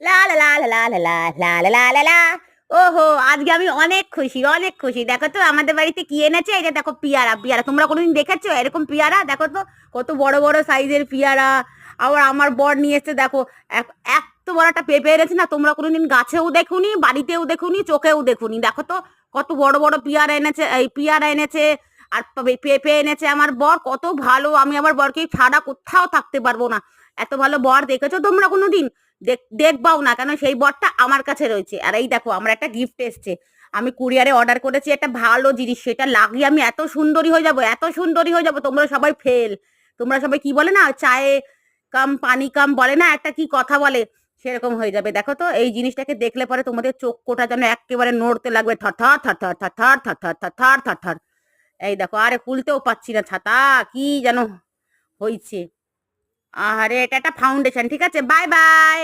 লা লা লা লা লা লা লা লা লা লা লা। ওহো, আজকে আমি অনেক খুশি, অনেক খুশি। দেখো তো আমাদের বাড়িতে কি এনেছে। এই যে দেখো, পিয়ারা। পিয়ারা তোমরা কোনোদিন দেখেছো এরকম পিয়ারা? দেখো তো কত বড় বড় সাইজের পিয়ারা। আবার আমার বর নিয়ে এসছে দেখো, এত বড় একটা পেঁপে এনেছে না, তোমরা কোনোদিন গাছেও দেখুনি, বাড়িতেও দেখুনি, চোখেও দেখুনি। দেখো তো কত বড় বড় পিয়ারা এনেছে, এই পিয়ারা এনেছে। আর পেঁপে এনেছে আমার বর, কত ভালো। আমি আমার বরকে ছাড়া কোথাও থাকতে পারবো না। এত ভালো বর দেখেছো তোমরা কোনোদিন? দেখবাও না, কেন সেই বরটা আমার কাছে রয়েছে। আর এই দেখো, আমার একটা গিফট এসছে। আমি কুরিয়ারে অর্ডার করেছি একটা ভালো জিনিস, সেটা লাগিয়ে আমি এত সুন্দরী হয়ে যাব, এত সুন্দরী হয়ে যাব, তোমরা সবাই ফেল। তোমরা সবাই কি বলে না, চায়ে কাম পানি কাম বলে না, একটা কি কথা বলে, সেরকম হয়ে যাবে। দেখো তো এই জিনিসটাকে দেখলে পরে তোমাদের চোখ কোটা যেন একেবারে নড়তে লাগবে, থরথর থরথর থরথর থরথর থরথর থরথর। এই দেখো, আরে খুলতেও পাচ্ছি না ছাতা, কি যেন হয়েছে। আরে এটা একটা ফাউন্ডেশন, ঠিক আছে, বাই বাই।